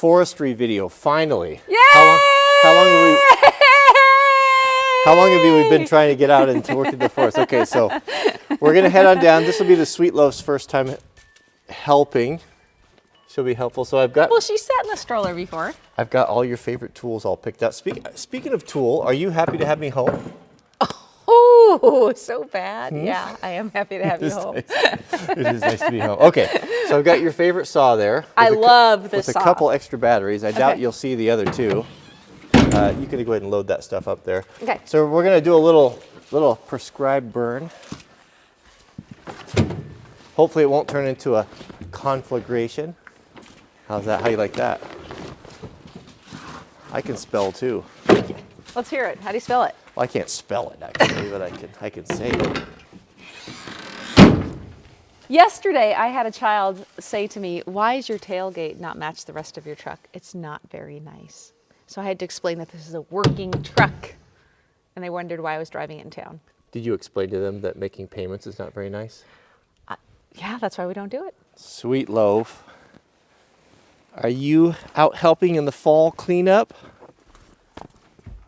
forestry video, finally. Yay! How long have we been trying to get out and to work in the forest? Okay, so we're gonna head on down. This will be the Sweet Loaf's first time helping. She'll be helpful. So I've got. Well, she sat in the stroller before. I've got all your favorite tools all picked out. Speaking of tool, are you happy to have me home? Oh, so bad. Yeah, I am happy to have you home. Nice. It is nice to be home. Okay, so I've got your favorite saw there. I love this saw. With saw. a couple extra batteries. I doubt you'll see the other two. You can go ahead and load that stuff up there. Okay. So we're gonna do a little prescribed burn. Hopefully it won't turn into a conflagration. How's that? How you like that? I can spell too. Let's hear it. How do you spell it? Well, I can't spell it actually, but I can say it. Yesterday, I had a child say to me, "Why is your tailgate not match the rest of your truck? It's not very nice." So I had to explain that this is a working truck, and they wondered why I was driving it in town. Did you explain to them that making payments is not very nice? Yeah, that's why we don't do it. Sweet Loaf, are you out helping in the fall cleanup?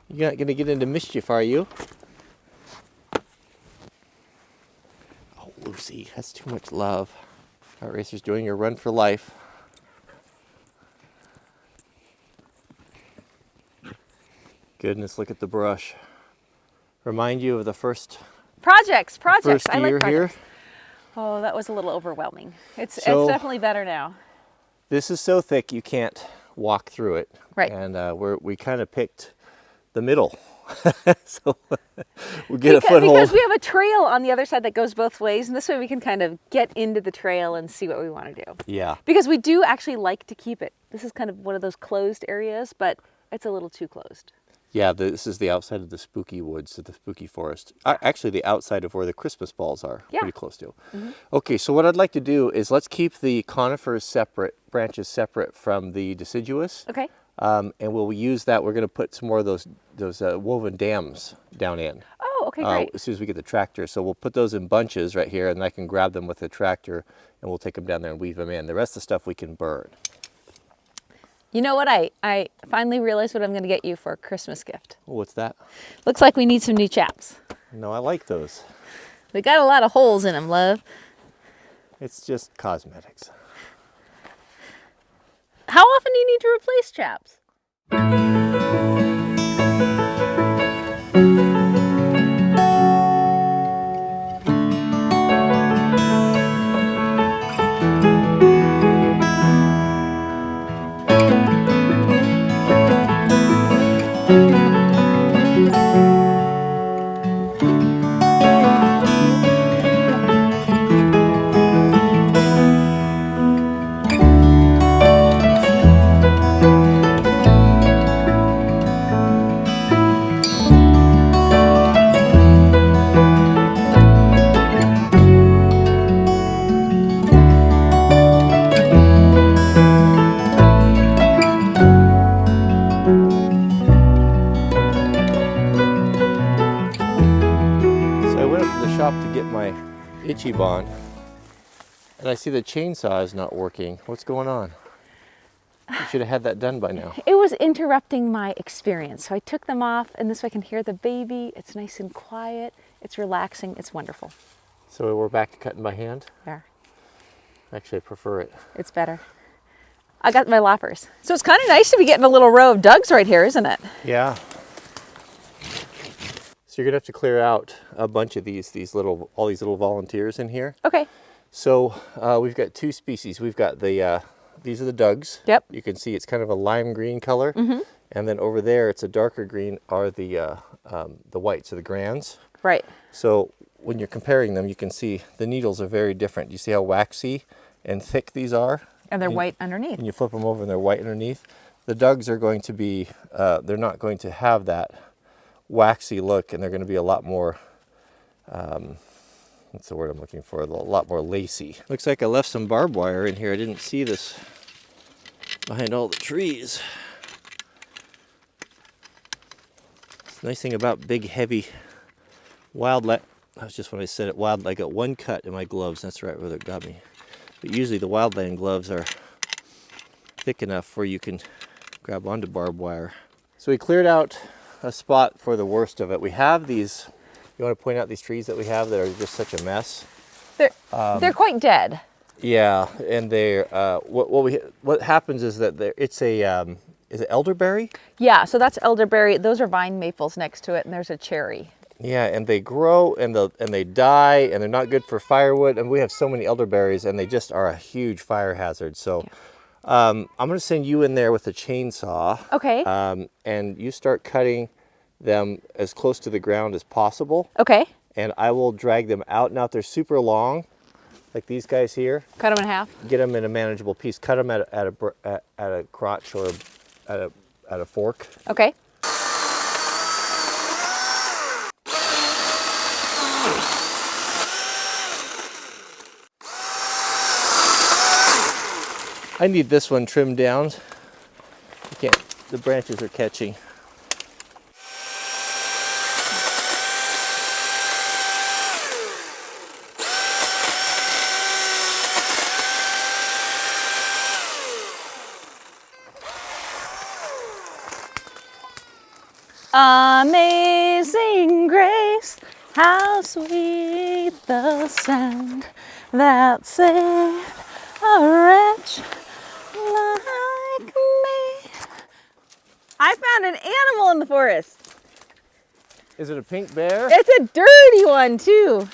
You're not going to get into mischief, are you? Oh, Lucy, that's too much love. Kart Racer's doing your run for life. Goodness, look at the brush. Remind you of the first Projects. first I year like projects. here. Oh, that was a little overwhelming. It's So- definitely better now. This is so thick you can't walk through it. Right. And we kind of picked the middle. So we'll get a foothold. Because we have a trail on the other side that goes both ways, and this way we can kind of get into the trail and see what we want to do. Yeah. Because we do actually like to keep it. This is kind of one of those closed areas, but it's a little too closed. Yeah, this is the outside of the spooky woods, the spooky forest. Actually, the outside of where the Christmas balls are, Yeah. pretty close to. Okay, so what I'd like to do is let's keep the conifers separate, branches separate from the deciduous. Okay. And we'll use that. We're going to put some more of those woven dams down in. Oh, okay, great. As soon as we get the tractor. So we'll put those in bunches right here, and I can grab them with the tractor, and we'll take them down there and weave them in. The rest of the stuff we can burn. You know what? I finally realized what I'm going to get you for a Christmas gift. Oh, what's that? Looks like we need some new chaps. No, I like those. They got a lot of holes in them, love. It's just cosmetics. How often do you need to replace chaps? To get my itchy bond, and I see the chainsaw is not working. What's going on? You should have had that done by now. It was interrupting my experience. So I took them off, and this way I can hear the baby. It's nice and quiet. It's relaxing. It's wonderful. So we're back to cutting by hand? There. Actually, I prefer it. It's better. I got my loppers. So it's kind of nice to be getting a little row of Dougs right here, isn't it? Yeah. So you're gonna have to clear out a bunch of all these little volunteers in here. Okay. So we've got two species. We've got these are the Dougs. Yep. You can see it's kind of a lime green color, and then over there it's a darker green are the whites, or the grands. Right. So when you're comparing them, you can see the needles are very different. You see how waxy and thick these are? And they're white underneath. And you flip them over and they're white underneath. The Dougs are going to be, they're not going to have that waxy look, and they're going to be a lot more, what's the word I'm looking for? A lot more lacy. Looks like I left some barbed wire in here. I didn't see this behind all the trees. The nice thing about big, heavy wildlife, that's just when I said it, wild, I got one cut in my gloves. That's right where it got me. But usually the wildland gloves are thick enough where you can grab onto barbed wire. So we cleared out a spot for the worst of it. We have these, you want to point out these trees that we have that are just such a mess? They're quite dead. Yeah, and they're, what happens is that it's a, is it elderberry? Yeah, so that's elderberry. Those are vine maples next to it, and there's a cherry. Yeah, and they grow and they die, and they're not good for firewood. And we have so many elderberries, and they just are a huge fire hazard. So I'm going to send you in there with a chainsaw. Okay. And you start cutting them as close to the ground as possible. Okay. And I will drag them out. Now, if they're super long, like these guys here, Cut them in half. get them in a manageable piece. Cut them at a crotch or at a fork. Okay. I need this one trimmed down. You can't, the branches are catching. Amazing grace, how sweet the sound that saved a wretch like me. I found an animal in the forest. Is it a pink bear? It's a dirty one too.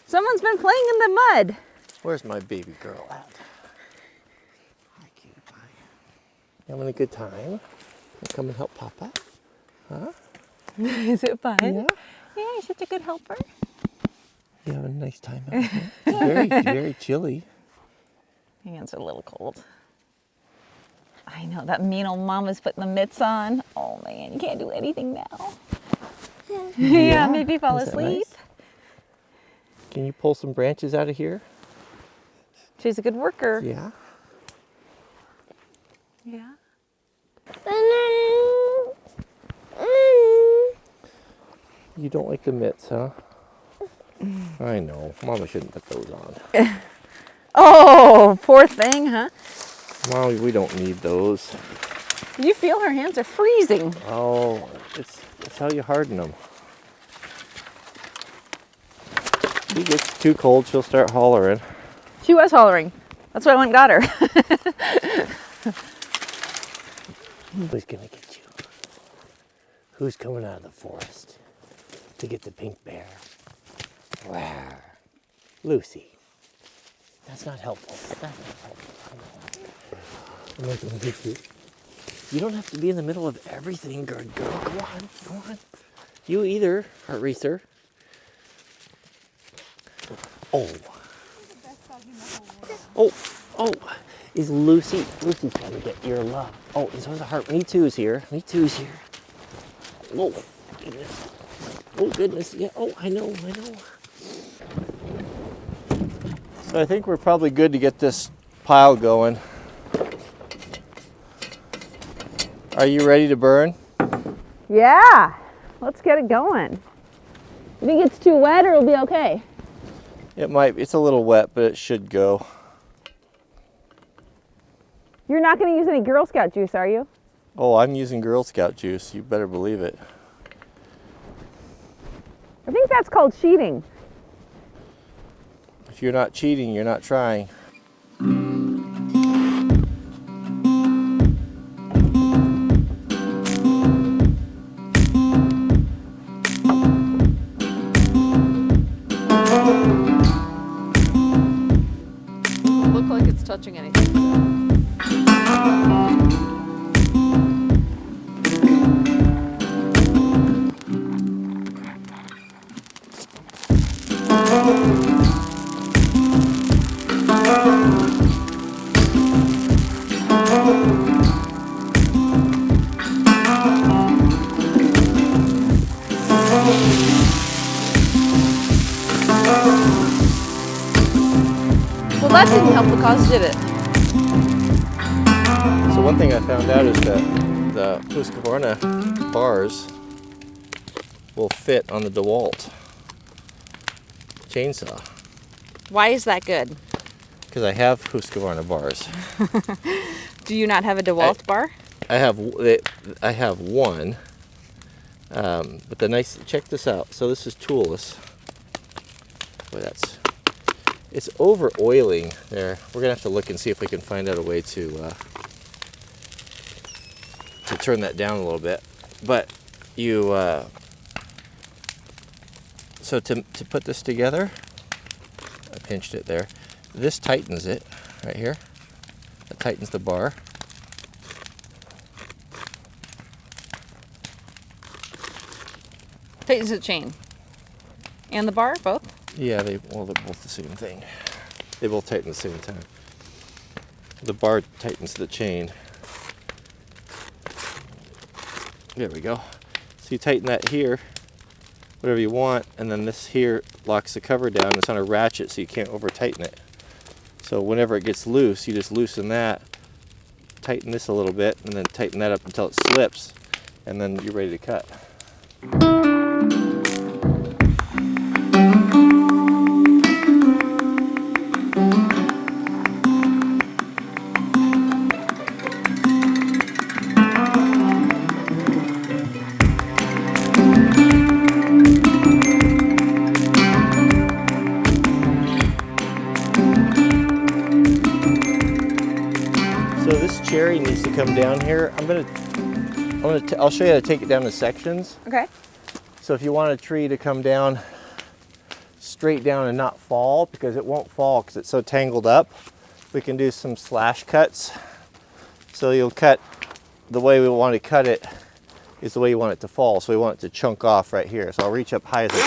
Someone's been playing in the mud. Where's my baby girl at? Hi, cutie pie. You having a good time? You come and help Papa? Huh? Is it fun? Yeah. Yeah, you're such a good helper. You having a nice time out here? It's very, very chilly. Hands are a little cold. I know, that mean old mama's putting the mitts on. Oh man, you can't do anything now. Yeah, maybe fall Is that asleep. nice? Can you pull some branches out of here? She's a good worker. Yeah. Yeah. You don't like the mitts, huh? I know. Mama shouldn't put those on. Oh, poor thing, huh? Mom, we don't need those. Did you feel her hands are freezing? Oh, it's how you harden them. If it gets too cold, she'll start hollering. She was hollering. That's why I went and got her. Who's gonna get you? Who's coming out of the forest to get the pink bear? Rawr. Lucy. That's not helpful. That's not helpful. I'm not gonna get you. You don't have to be in the middle of everything, good girl. Go on, go on. You either, heart racer. Oh. Oh. Is Lucy's trying to get your love. Oh, and so is the heart. Me too's here. Me too's here. Oh, goodness. Oh, goodness. Yeah, oh, I know. So I think we're probably good to get this pile going. Are you ready to burn? Yeah, let's get it going. You think it's too wet or it'll be okay? It might. It's a little wet, but it should go. You're not going to use any Girl Scout juice, are you? Oh, I'm using Girl Scout juice. You better believe it. I think that's called cheating. If you're not cheating, you're not trying. Look like it's touching anything. Well, that didn't help the cause, did it? So one thing I found out is that the Husqvarna bars will fit on the DeWalt chainsaw. Why is that good? Because I have Husqvarna bars. Do you not have a DeWalt bar? I have one. But the nice, check this out. So this is toolless. Boy, it's over oiling there. We're gonna have to look and see if we can find out a way to turn that down a little bit. But you, so to put this together, I pinched it there. This tightens it right here. That tightens the bar. Tightens the chain. And the bar, both? Yeah, they're both the same thing. They both tighten at the same time. The bar tightens the chain. There we go. So you tighten that here, whatever you want, and then this here locks the cover down. It's on a ratchet, so you can't over tighten it. So whenever it gets loose, you just loosen that, tighten this a little bit, and then tighten that up until it slips, and then you're ready to cut. So this cherry needs to come down here. I'll show you how to take it down to sections. Okay. So if you want a tree to come down straight down and not fall, because it won't fall because it's so tangled up, we can do some slash cuts. So you'll cut the way we want to cut it is the way you want it to fall. So we want it to chunk off right here. So I'll reach up high as I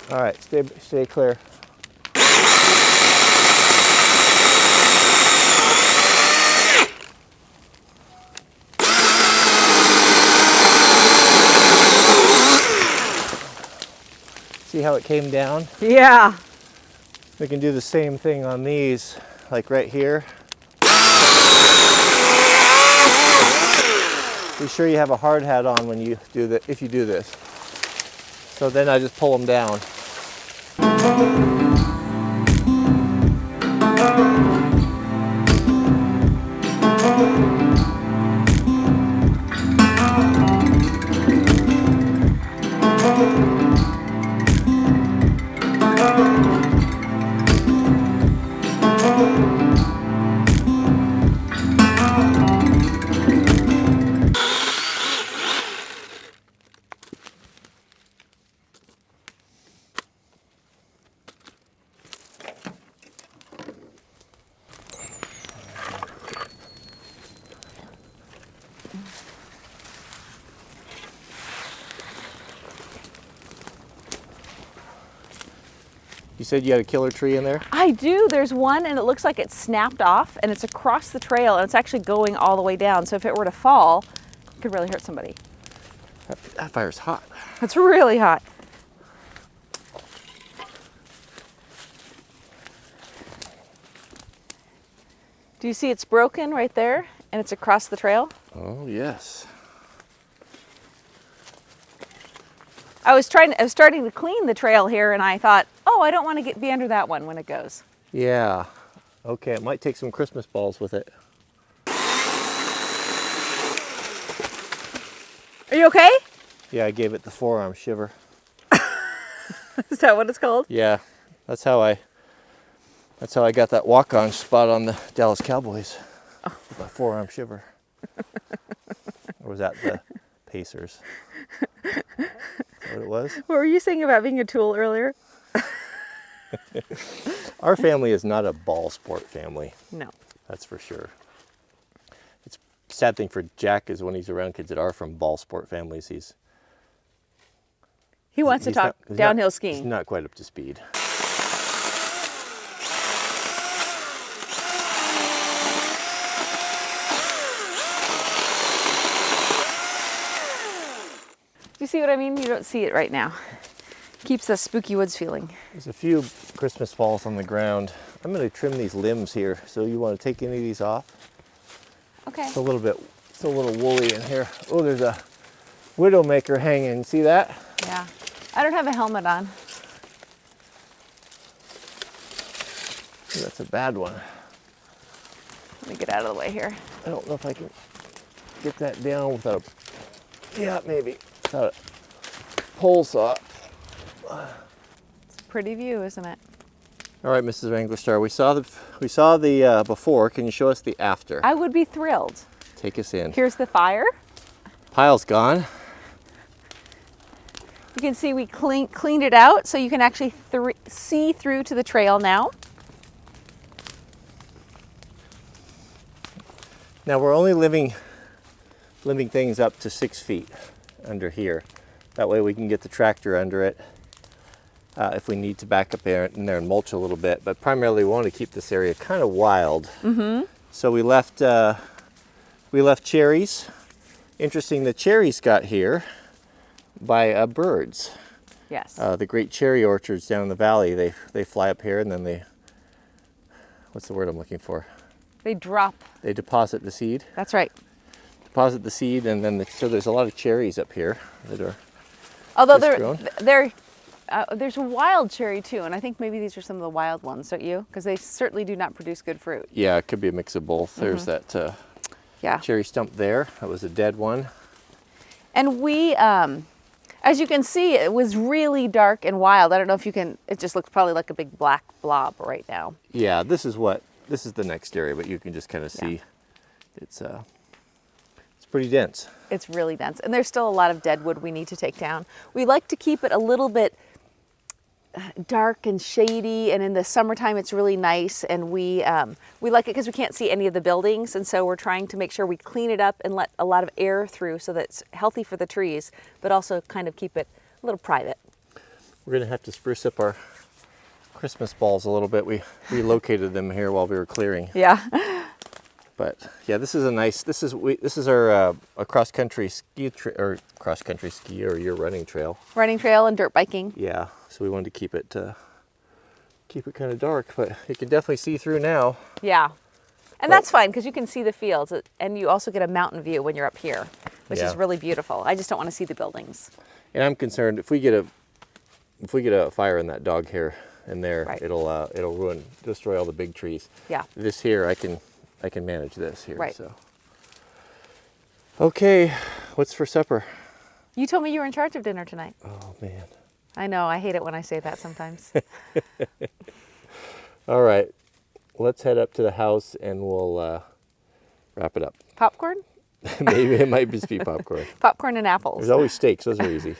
can. All right, stay clear. See how it came down? Yeah. We can do the same thing on these, like right here. Be sure you have a hard hat on when you do that, if you do this. So then I just pull them down. You said you had a killer tree in there? I do. There's one and it looks like it's snapped off and it's across the trail and it's actually going all the way down. So if it were to fall, it could really hurt somebody. That fire's hot. It's really hot. Do you see it's broken right there and it's across the trail? Oh, yes. I was starting to clean the trail here and I thought, oh, I don't want to be under that one when it goes. Yeah. Okay, it might take some Christmas balls with it. Are you okay? Yeah, I gave it the forearm shiver. Is that what it's called? Yeah, that's how I got that walk-on spot on the Dallas Cowboys. Oh. With my forearm shiver. Or was that the Pacers? Is that what it was? What were you saying about being a tool earlier? Our family is not a ball sport family. No. That's for sure. It's a sad thing for Jack is when he's around kids that are from ball sport families, He wants to talk downhill skiing. He's not quite up to speed. Do you see what I mean? You don't see it right now. Keeps the spooky woods feeling. There's a few Christmas balls on the ground. I'm going to trim these limbs here. So you want to take any of these off? Okay. It's a little woolly in here. Oh, there's a Widowmaker hanging. See that? Yeah. I don't have a helmet on. That's a bad one. Let me get out of the way here. I don't know if I can get that down without a, yeah, maybe, without a pole saw. It's a pretty view, isn't it? All right, Mrs. Wranglerstar, we saw the before. Can you show us the after? I would be thrilled. Take us in. Here's the fire. Pile's gone. You can see we cleaned it out, so you can actually see through to the trail now. Now we're only living things up to 6 feet under here. That way we can get the tractor under it if we need to back up in there and mulch a little bit. But primarily we want to keep this area kind of wild. Mm-hmm. So we left cherries. Interesting, the cherries got here by birds. Yes. The great cherry orchards down in the valley. They fly up here and then they, what's the word I'm looking for? They drop. They deposit the seed. That's right. Deposit the seed, and then so there's a lot of cherries up here that are. Although there's a wild cherry too, and I think maybe these are some of the wild ones, don't you? Because they certainly do not produce good fruit. Yeah, it could be a mix of both. There's that cherry stump there. That was a dead one. And we, as you can see, it was really dark and wild. I don't know if you can. It just looks probably like a big black blob right now. Yeah, this is the next area, but you can just kind of see it's pretty dense. It's really dense, and there's still a lot of dead wood we need to take down. We like to keep it a little bit dark and shady, and in the summertime it's really nice, and we like it because we can't see any of the buildings, and so we're trying to make sure we clean it up and let a lot of air through so that it's healthy for the trees, but also kind of keep it a little private. We're gonna have to spruce up our Christmas balls a little bit. We relocated them here while we were clearing. Yeah. But yeah, this is a nice. This is our a cross country ski or your running trail. Running trail and dirt biking. Yeah, so we wanted to keep it kind of dark, but you can definitely see through now. Yeah, and that's fine because you can see the fields, and you also get a mountain view when you're up here, which is really beautiful. I just don't want to see the buildings. And I'm concerned if we get a fire in that dog hair in there, it'll destroy all the big trees. Yeah. This here, I can manage this here. Right. So. Okay, what's for supper? You told me you were in charge of dinner tonight. Oh man. I know, I hate it when I say that sometimes. All right, let's head up to the house and we'll wrap it up. Popcorn? Maybe it might just be popcorn. Popcorn and apples. There's always steaks, those are easy.